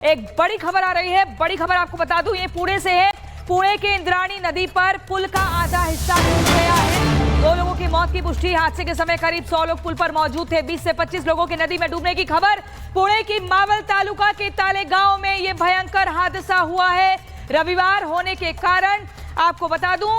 एक बड़ी खबर आ रही है। बड़ी खबर आपको बता दूं, ये पुणे से है। पुणे के इंद्राणी नदी पर पुल का आधा हिस्सा टूट गया है। 2 लोगों की मौत की पुष्टि। हादसे के समय करीब 100 लोग पुल पर मौजूद थे। 20 से 25 लोगों की नदी में डूबने की खबर। पुणे की मावल तालुका के ताले गांव में यह भयंकर हादसा हुआ है। रविवार होने के कारण आपको बता दूं,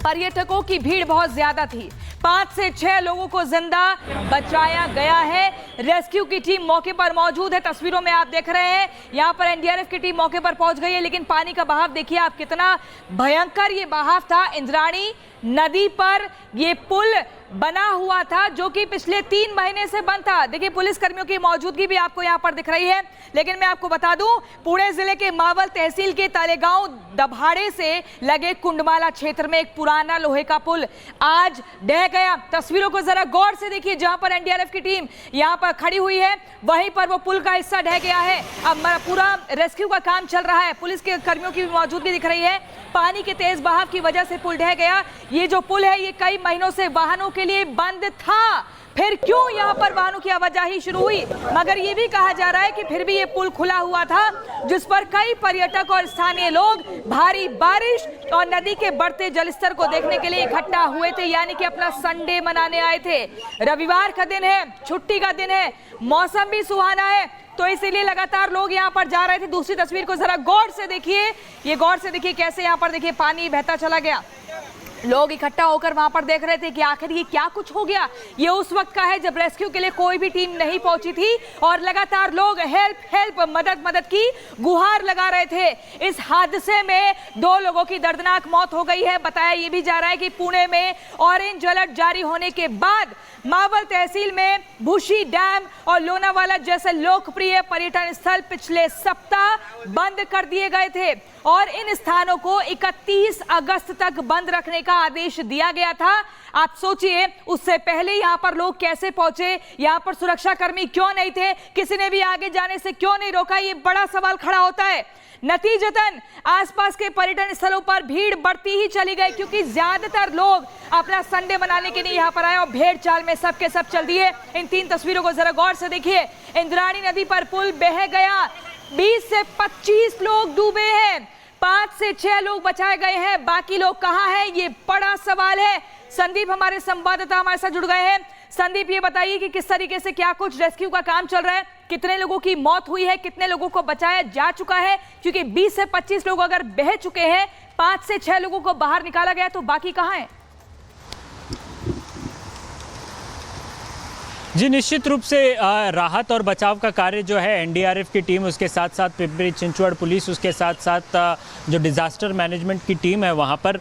पर्यटकों की भीड़ बहुत ज्यादा थी। 5 से 6 लोगों को जिंदा बचाया गया है। रेस्क्यू की टीम मौके पर मौजूद है। तस्वीरों में आप देख रहे हैं, यहां पर एनडीआरएफ की टीम मौके पर पहुंच गई है। लेकिन पानी का बहाव देखिए आप, कितना भयंकर ये बहाव था। इंद्राणी नदी पर ये पुल बना हुआ था जो कि पिछले 3 महीने से बंद था। देखिए पुलिस कर्मियों की मौजूदगी भी आपको यहां पर दिख रही है। लेकिन मैं आपको बता दूं, पुणे जिले के मावल तहसील के तालेगांव दभाड़े से लगे कुंडमाला क्षेत्र में एक पुराना लोहे का पुल आज ढह गया। तस्वीरों को जरा गौर से देखिए, जहां पर एनडीआरएफ की टीम यहां पर खड़ी हुई है, वहीं पर वो पुल का हिस्सा ढह गया है। अब पूरा रेस्क्यू का काम चल रहा है। पुलिस के कर्मियों की भी मौजूदगी दिख रही है। पानी के तेज बहाव की वजह से पुल ढह गया। ये जो पुल है, ये कई महीनों से वाहनों के लिए बंद था। फिर क्यों यहाँ पर वाहनों की आवाजाही शुरू हुई? मगर ये भी कहा जा रहा है कि फिर भी ये पुल खुला हुआ था, जिस पर कई पर्यटक और स्थानीय लोग भारी बारिश और नदी के बढ़ते जलस्तर को देखने के लिए इकट्ठा हुए थे। यानी कि अपना संडे मनाने आए थे। रविवार का दिन है, छुट्टी का दिन है, मौसम भी सुहाना है, तो इसीलिए लगातार लोग यहाँ पर जा रहे थे। दूसरी तस्वीर को जरा गौर से देखिए, ये गौर से देखिए कैसे यहाँ पर देखिए पानी बहता चला गया। लोग इकट्ठा होकर वहां पर देख रहे थे कि आखिर ये क्या कुछ हो गया। ये उस वक्त का है जब रेस्क्यू के लिए कोई भी टीम नहीं पहुंची थी और लगातार लोग हेल्प हेल्प मदद मदद की गुहार लगा रहे थे। इस हादसे में 2 लोगों की दर्दनाक मौत हो गई है। बताया ये भी जा रहा है कि पुणे में ऑरेंज अलर्ट जारी होने के बाद मावल तहसील में भूशी डैम और लोनावाला जैसे लोकप्रिय पर्यटन स्थल पिछले सप्ताह बंद कर दिए गए थे और इन स्थानों को 31 अगस्त तक बंद रखने का आदेश दिया गया था। आप सोचिए, उससे पहले यहाँ पर लोग कैसे पहुंचे, यहाँ पर सुरक्षा कर्मी क्यों नहीं थे, किसी ने भी आगे जाने से क्यों नहीं रोका, ये बड़ा सवाल खड़ा होता है। नतीजतन आसपास के पर्यटन स्थलों पर भीड़ बढ़ती ही चली गई, क्योंकि ज्यादातर लोग अपना संडे मनाने के लिए यहाँ पर आए और भेड़ चाल में सबके सब चल दिए। इन 3 तस्वीरों को जरा गौर से देखिए। इंद्राणी नदी पर पुल बह गया, 20 से 25 लोग डूबे हैं, 5 से 6 लोग बचाए गए हैं। बाकी लोग कहां हैं, ये बड़ा सवाल है। संदीप हमारे संवाददाता हमारे साथ जुड़ गए हैं। संदीप, ये बताइए कि किस तरीके से क्या कुछ रेस्क्यू का काम चल रहा है, कितने लोगों की मौत हुई है, कितने लोगों को बचाया जा चुका है? क्योंकि 20 से 25 लोग अगर बह चुके हैं, 5 से 6 लोगों को बाहर निकाला गया, तो बाकी कहां है? जी, निश्चित रूप से राहत और बचाव का कार्य जो है एनडीआरएफ की टीम, उसके साथ साथ पिंपरी चिंचवड़ पुलिस, उसके साथ साथ जो डिज़ास्टर मैनेजमेंट की टीम है वहाँ पर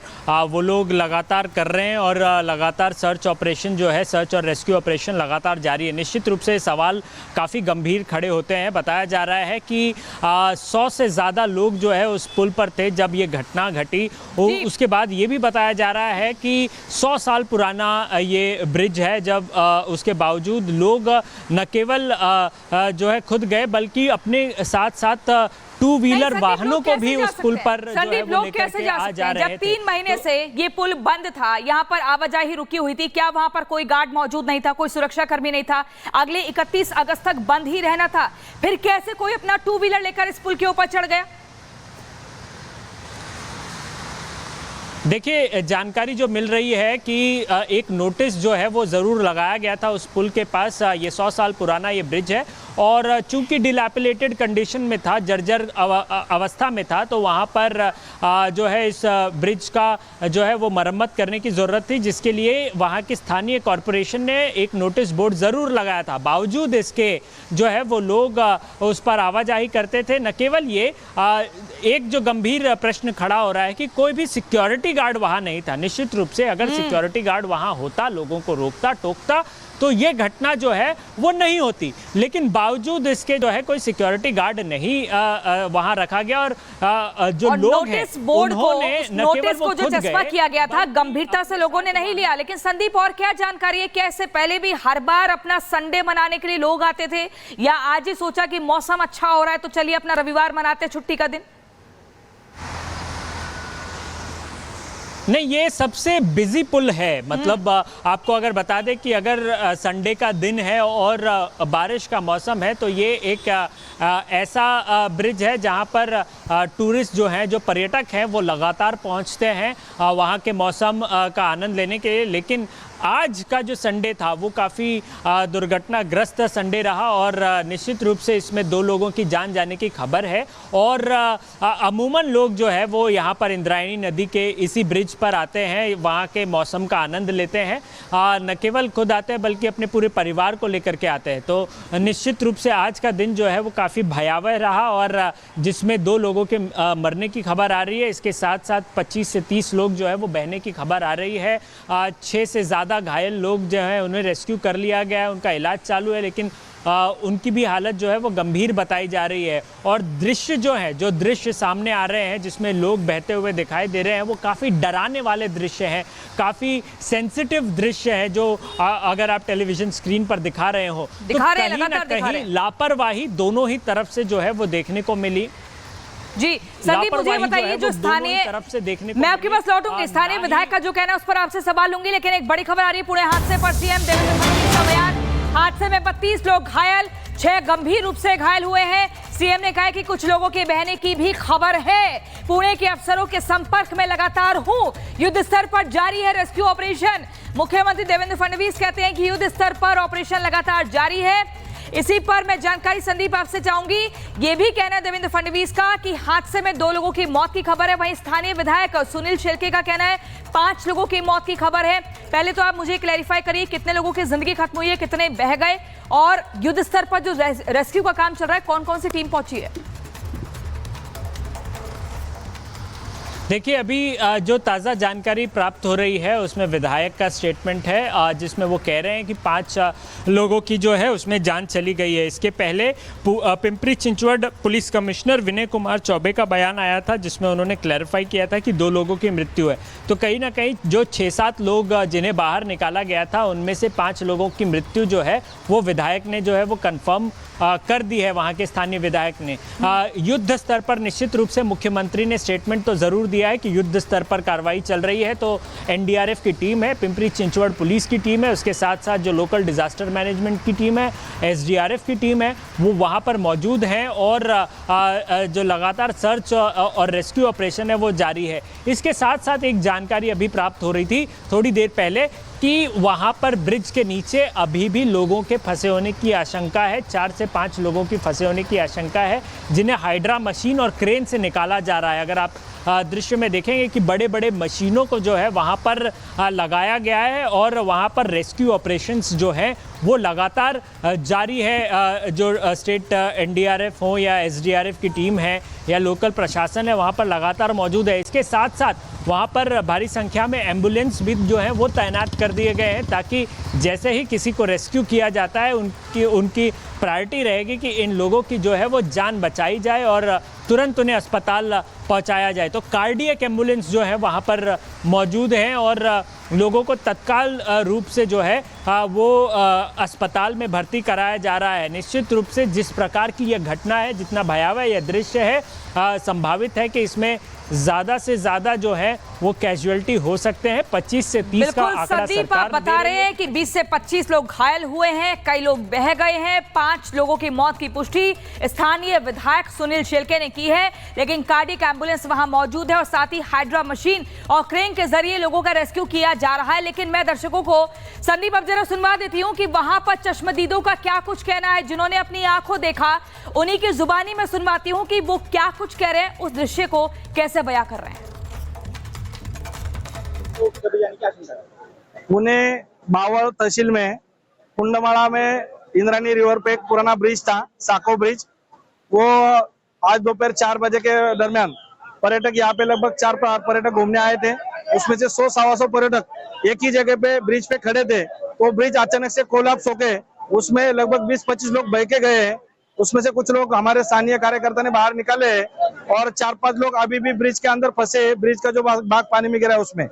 वो लोग लगातार कर रहे हैं और लगातार सर्च ऑपरेशन जो है, सर्च और रेस्क्यू ऑपरेशन लगातार जारी है। निश्चित रूप से सवाल काफ़ी गंभीर खड़े होते हैं। बताया जा रहा है कि 100 से ज़्यादा लोग जो है उस पुल पर थे जब ये घटना घटी। उसके बाद ये भी बताया जा रहा है कि 100 साल पुराना ये ब्रिज है, जब उसके बावजूद लोग न केवल जो है खुद गए, बल्कि अपने साथ साथ 2 व्हीलर वाहनों को भी उस पुल पर जो है वो लेकर के आ जा रहे थे। जब 3 महीने से ये पुल बंद था, यहाँ पर आवाजाही रुकी हुई थी, क्या वहां पर कोई गार्ड मौजूद नहीं था, कोई सुरक्षा कर्मी नहीं था? अगले 31 अगस्त तक बंद ही रहना था, फिर कैसे कोई अपना 2 व्हीलर लेकर इस पुल के ऊपर चढ़ गया? देखिए, जानकारी जो मिल रही है कि एक नोटिस जो है वो ज़रूर लगाया गया था उस पुल के पास। ये 100 साल पुराना ये ब्रिज है और चूंकि डिलैपिलेटेड कंडीशन में था, जर्जर अवस्था में था, तो वहाँ पर जो है इस ब्रिज का जो है वो मरम्मत करने की ज़रूरत थी, जिसके लिए वहाँ की स्थानीय कॉरपोरेशन ने एक नोटिस बोर्ड ज़रूर लगाया था। बावजूद इसके जो है वो लोग उस पर आवाजाही करते थे। न केवल ये, एक जो गंभीर प्रश्न खड़ा हो रहा है कि कोई भी सिक्योरिटी गार्ड वहाँ नहीं था। निश्चित रूप से अगर सिक्योरिटी गार्ड वहाँ होता, लोगों को रोकता टोकता, तो ये घटना जो है वो नहीं होती। लेकिन बावजूद इसके जो है कोई सिक्योरिटी गार्ड नहीं वहां रखा गया और जो लोग हैं उन्होंने नोटिस को जो चस्पा किया गया था, गंभीरता से लोगों ने नहीं लिया। लेकिन संदीप, और क्या जानकारी है, क्या इससे पहले भी हर बार अपना संडे मनाने के लिए लोग आते थे, या आज ही सोचा कि मौसम अच्छा हो रहा है तो चलिए अपना रविवार मनाते, छुट्टी का दिन? नहीं, ये सबसे बिजी पुल है। मतलब आपको अगर बता दें कि अगर संडे का दिन है और बारिश का मौसम है तो ये एक ऐसा ब्रिज है जहां पर टूरिस्ट जो हैं, जो पर्यटक हैं, वो लगातार पहुंचते हैं वहां के मौसम का आनंद लेने के लिए। लेकिन आज का जो संडे था वो काफ़ी दुर्घटनाग्रस्त संडे रहा और निश्चित रूप से इसमें 2 लोगों की जान जाने की खबर है। और अमूमन लोग जो है वो यहाँ पर इंद्रायणी नदी के इसी ब्रिज पर आते हैं, वहाँ के मौसम का आनंद लेते हैं। न केवल खुद आते हैं बल्कि अपने पूरे परिवार को लेकर के आते हैं। तो निश्चित रूप से आज का दिन जो है वो काफ़ी भयावह रहा और जिसमें 2 लोगों के मरने की खबर आ रही है। इसके साथ साथ 25 से 30 लोग जो है वो बहने की खबर आ रही है। 6 से ज़्यादा घायल लोग जो हैं उन्हें रेस्क्यू कर लिया गया है, उनका इलाज चालू है, लेकिन उनकी भी हालत जो है वो गंभीर बताई जा रही है। और दृश्य जो है, जो दृश्य सामने आ रहे हैं जिसमें लोग बहते हुए दिखाई दे रहे हैं, वो काफ़ी डराने वाले दृश्य हैं, काफ़ी सेंसिटिव दृश्य है जो अगर आप टेलीविजन स्क्रीन पर दिखा रहे हो तो कहीं ना कहीं लापरवाही दोनों ही तरफ से जो है वो देखने को मिली। जी संदीप, मुझे बताइए जो स्थानीय तरफ से देखने को, मैं आपके पास लौटूंगी, स्थानीय विधायक का जो कहना है उस पर आपसे सवाल लूंगी, लेकिन एक बड़ी खबर आ रही है पुणे हादसे पर। सीएम देवेंद्र फडणवीस का बयान, हादसे में 32 लोग घायल, 6 गंभीर रूप से घायल हुए हैं। सीएम ने कहा कि कुछ लोगों के बहने की भी खबर है। पुणे के अफसरों के संपर्क में लगातार हूं, युद्ध स्तर पर जारी है रेस्क्यू ऑपरेशन। मुख्यमंत्री देवेंद्र फडणवीस कहते हैं कि युद्ध स्तर पर ऑपरेशन लगातार जारी है। इसी पर मैं जानकारी संदीप आपसे चाहूंगी। ये भी कहना है देवेंद्र फडणवीस का कि हादसे में 2 लोगों की मौत की खबर है। वहीं स्थानीय विधायक सुनील शेलके का कहना है 5 लोगों की मौत की खबर है। पहले तो आप मुझे क्लैरिफाई करिए, कितने लोगों की जिंदगी खत्म हुई है, कितने बह गए, और युद्ध स्तर पर जो रेस्क्यू का काम चल रहा है कौन कौन सी टीम पहुंची है? देखिए, अभी जो ताज़ा जानकारी प्राप्त हो रही है उसमें विधायक का स्टेटमेंट है जिसमें वो कह रहे हैं कि 5 लोगों की जो है उसमें जान चली गई है। इसके पहले पिंपरी चिंचवड पुलिस कमिश्नर विनय कुमार चौबे का बयान आया था जिसमें उन्होंने क्लैरिफाई किया था कि 2 लोगों की मृत्यु है। तो कहीं ना कहीं जो 6-7 लोग जिन्हें बाहर निकाला गया था उनमें से 5 लोगों की मृत्यु जो है वो विधायक ने जो है वो कन्फर्म कर दी है, वहाँ के स्थानीय विधायक ने। युद्ध स्तर पर निश्चित रूप से मुख्यमंत्री ने स्टेटमेंट तो ज़रूर दिया है कि युद्ध स्तर पर कार्रवाई चल रही है। तो एनडीआरएफ की टीम है, पिंपरी चिंचवड पुलिस की टीम है, उसके साथ साथ जो लोकल डिजास्टर मैनेजमेंट की टीम है, एसडीआरएफ की टीम है, वो वहाँ पर मौजूद हैं और जो लगातार सर्च और रेस्क्यू ऑपरेशन है वो जारी है। इसके साथ साथ एक जानकारी अभी प्राप्त हो रही थी थोड़ी देर पहले कि वहाँ पर ब्रिज के नीचे अभी भी लोगों के फंसे होने की आशंका है। 4 से 5 लोगों की फंसे होने की आशंका है जिन्हें हाइड्रा मशीन और क्रेन से निकाला जा रहा है। अगर आप दृश्य में देखेंगे कि बड़े बड़े मशीनों को जो है वहाँ पर लगाया गया है और वहाँ पर रेस्क्यू ऑपरेशंस जो हैं वो लगातार जारी है। जो स्टेट एनडीआरएफ हो या एसडीआरएफ की टीम है या लोकल प्रशासन है वहाँ पर लगातार मौजूद है। इसके साथ साथ वहाँ पर भारी संख्या में एम्बुलेंस भी जो है वो तैनात कर दिए गए हैं ताकि जैसे ही किसी को रेस्क्यू किया जाता है उनकी प्रायोरिटी रहेगी कि इन लोगों की जो है वो जान बचाई जाए और तुरंत उन्हें अस्पताल पहुंचाया जाए। तो कार्डियक एम्बुलेंस जो है वहाँ पर मौजूद हैं और लोगों को तत्काल रूप से जो है वो अस्पताल में भर्ती कराया जा रहा है। निश्चित रूप से जिस प्रकार की यह घटना है, जितना भयावह यह दृश्य है, संभावित है कि इसमें ज़्यादा से ज़्यादा जो है वो कैजुअलिटी हो सकते हैं। 25 से 30 का आंकड़ा सरकार आप बता रहे हैं कि 20 से 25 लोग घायल हुए हैं, कई लोग बह गए हैं, 5 लोगों की मौत की पुष्टि स्थानीय विधायक सुनील शेलके ने की है। लेकिन कार्डियक एम्बुलेंस वहां मौजूद है और साथ ही हाइड्रा मशीन और क्रेन के जरिए लोगों का रेस्क्यू किया जा रहा है। लेकिन मैं दर्शकों को संदीप अब जरा सुनवा देती हूँ कि वहां पर चश्मदीदों का क्या कुछ कहना है, जिन्होंने अपनी आंखों देखा उन्हीं की जुबानी में सुनवाती हूँ कि वो क्या कुछ कह रहे हैं, उस दृश्य को कैसे बयां कर रहे हैं। पुणे मावळ तहसील में कुंडमाला में इंद्रायणी रिवर पे एक पुराना ब्रिज था, साको ब्रिज। वो आज दोपहर 4 बजे के दरमियान पर्यटक यहाँ पे लगभग 4 पर्यटक घूमने आए थे। उसमें से 100-125 पर्यटक एक ही जगह पे ब्रिज पे खड़े थे तो ब्रिज अचानक से कोलैप्स होके उसमें लगभग 20-25 लोग बह के गए हैं। उसमें से कुछ लोग हमारे स्थानीय कार्यकर्ता ने बाहर निकाले और 4-5 लोग अभी भी ब्रिज के अंदर फंसे, ब्रिज का जो भाग पानी में गिरा है उसमें।